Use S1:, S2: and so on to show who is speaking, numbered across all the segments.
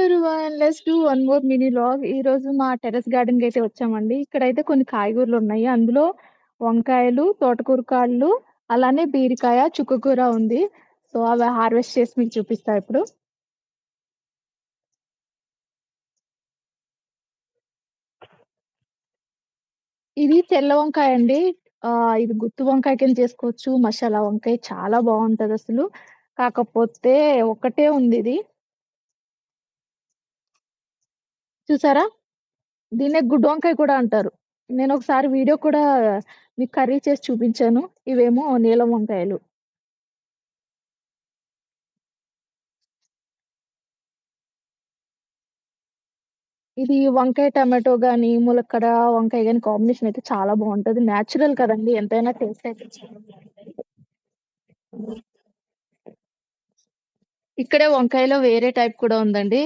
S1: Everyone, let's do one more mini vlog. ఈరోజు మా terrace గార్డెన్‌కి అయితే వచ్చామండి. ఇక్కడైతే కొన్ని కాయగూరలు ఉన్నాయి. అందులో వంకాయలు, తోటకూర కాడలు, అలానే బీరకాయ, చుక్కకూర ఉంది. సో, అవి హార్వెస్ట్ చేసి మీకు చూపిస్తా ఇప్పుడు. ఇది తెల్ల వంకాయ అండి. ఇది గుత్తి వంకాయ కింద చేసుకోవచ్చు. మసాలా వంకాయ చాలా బావుంటదసలు. కాకపోతే ఒక్కటే ఉందిది. చూసారా? దీన్నే గుడ్డు వంకాయ కూడా అంటారు. నేనొకసారి వీడియో కూడా మీకు కర్రీ చేసి చూపించాను. ఇవేమో నీలం వంకాయలు. ఇది వంకాయ టమాటో గాని, ములక్కడ వంకాయ గాని కాంబినేషన్ అయితే చాలా బావుంటది. నేచురల్ కదండీ! ఎంతైనా టేస్ట్ అయితే చాలా బావుంటది. ఇక్కడే వంకాయలో వేరే టైప్ కూడా ఉందండి.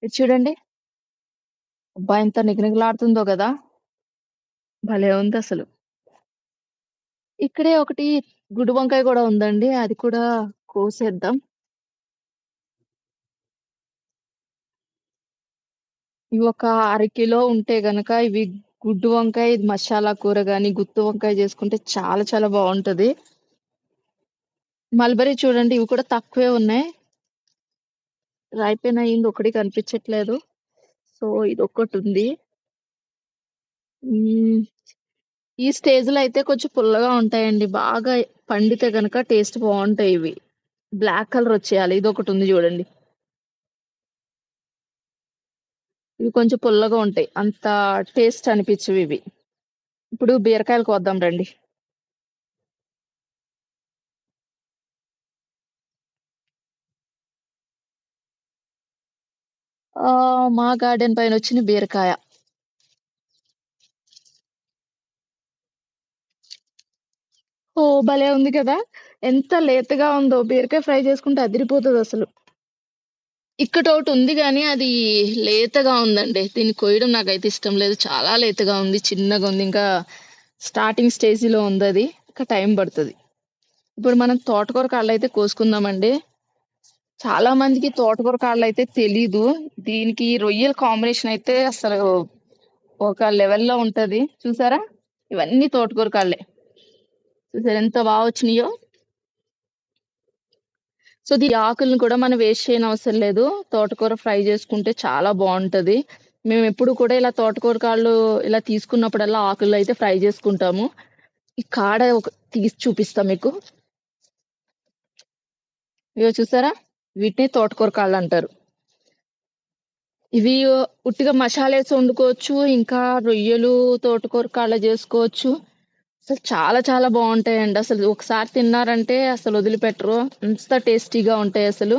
S1: ఇది చూడండి. అబ్బా! ఎంత నిగనిగలాడుతుందో గదా! భలే ఉందసలు. ఇక్కడే ఒకటి గుండు వంకాయ గూడా ఉందండి. అది కూడా కోసేద్దాం. ఇవి ఒక అరకిలో ఉంటే గనక ఇవి గుడ్డు వంకాయ, ఇది మసాలా కూర గాని, గుత్తి వంకాయ చేసుకుంటే చాలా చాలా బావుంటది. మల్బరీ చూడండి ఇవి కూడా తక్కువే ఉన్నాయి. రైపెన్ అయింది ఒకటి కనిపించట్లేదు. సో, ఇదొక్కటుంది. హ్మ్. ఈ స్టేజ్‌లో అయితే కొంచెం పుల్లగా ఉంటాయండి. బాగా పండితే గనక టేస్ట్ బావుంటాయి ఇవి. బ్లాక్ కలర్ వచ్చేయాలి. ఇదొకటుంది చూడండి. ఇవి కొంచెం పుల్లగా ఉంటాయి. అంత టేస్ట్ అనిపించవివి. ఇప్పుడు బీరకాయలు కోద్దాం రండి. మా గార్డెన్ పైనొచ్చిన బీరకాయ. ఓహ్! భలే ఉంది కదా! ఎంత లేతగా ఉందో. బీరకాయ ఫ్రై చేసుకుంటే అదిరిపోతదసలు. ఇక్కటోటుంది గానీ, అది లేతగా ఉందండి. దీన్ని కొయ్యడం నాకైతే ఇష్టం లేదు. చాలా లేతగా ఉంది. చిన్నగుంది. ఇంకా స్టార్టింగ్ స్టేజ్‌లో ఉందది. ఇంకా టైం పడతది. ఇప్పుడు మనం తోటకూర కాడలైతే కోసుకుందామండి. చాలా మందికి తోటకూర కాడలైతే తెలీదు. దీనికి రొయ్యల కాంబినేషన్ అయితే అసలు ఒక లెవెల్‌లో ఉంటది. చూసారా? ఇవన్నీ తోటకూర కాడలే. చూసారా ఎంత బా వచ్చినియో? సో, ఈ ఆకులను కూడా మనం వేస్ట్ చేయనవసరం లేదు. తోటకూర ఫ్రై చేసుకుంటే చాలా బావుంటది. మేమెప్పుడు కూడా ఇలా తోటకూర కాడలు ఇలా తీసుకున్నప్పుడల్లా ఆకుల్లో అయితే ఫ్రై చేసుకుంటాము. ఈ కాడ ఒక తీసి చూపిస్తా మీకు. ఇగో చూసారా? వీటిని తోటకూర కాడలంటారు. ఇవి ఉట్టిగా మసాలేసి వండుకోవచ్చు. ఇంకా రొయ్యలు, తోటకూర కాడలు జేసుకోవచ్చు. అసలు చాలా చాలా బావుంటాయండి. అసలు ఒకసారి తిన్నారంటే అసలు వదిలిపెట్టరు. అంత టేస్టీగా ఉంటాయసలు.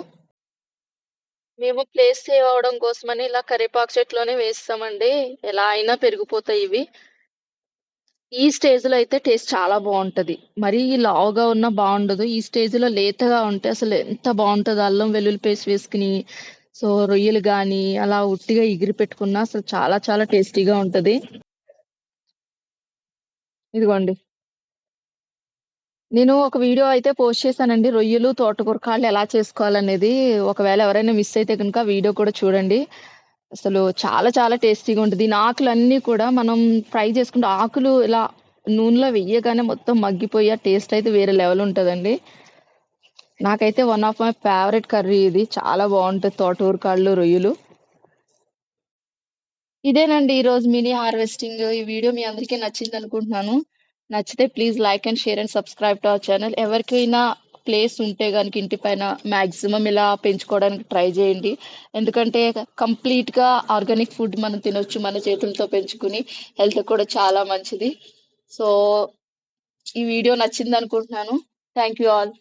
S1: మేము ప్లేస్ సేవ్ అవ్వడం కోసమని ఇలా కరివేపాకు చెట్లోనే వేస్తామండి. ఎలా అయినా పెరిగిపోతాయి ఇవి. ఈ స్టేజ్‌లో అయితే టేస్ట్ చాలా బావుంటది. మరీ లావుగా ఉన్నా బావుండదు. ఈ స్టేజ్‌లో లేతగా ఉంటే అసలు ఎంత బావుంటదో అల్లం వెల్లుల్లి పేస్ట్ వేసుకొని, సో, రొయ్యలు గానీ, అలా ఉట్టిగా ఎగిరి పెట్టుకున్నా అసలు చాలా చాలా టేస్టీగా ఉంటది. ఇదిగోండి. నేను ఒక వీడియో అయితే పోస్ట్ చేశానండి. రొయ్యలు, తోటకూర కాళ్ళు ఎలా చేసుకోవాలనేది. ఒకవేళ ఎవరైనా మిస్ అయితే గనుక ఆ వీడియో కూడా చూడండి. అసలు చాలా చాలా టేస్టీగా ఉంటది. దీని ఆకులన్నీ కూడా మనం ఫ్రై చేసుకుంటే ఆకులు ఇలా నూనెలో వెయ్యగానే మొత్తం మగ్గిపోయి ఆ టేస్ట్ అయితే వేరే లెవెల్ ఉంటదండి. నాకైతే one of my favourite curry ఇది. చాలా బావుంటది తోటకూర కాళ్ళు, రొయ్యలు. ఇదేనండి ఈరోజు మినీ హార్వెస్టింగ్. ఈ వీడియో మీ అందరికీ నచ్చిందనుకుంటున్నాను. నచ్చితే please like and share and subscribe to our channel. ఎవరికైనా ప్లేస్ ఉంటే గనుక ఇంటి పైన మాక్సిమం ఇలా పెంచుకోవడానికి ట్రై చేయండి. ఎందుకంటే కంప్లీట్‌గా ఆర్గానిక్ ఫుడ్ మనం తినొచ్చు మన చేతులతో పెంచుకొని. హెల్త్‌కి కూడా చాలా మంచిది. సో, ఈ వీడియో నచ్చిందనుకుంటున్నాను. Thank you all.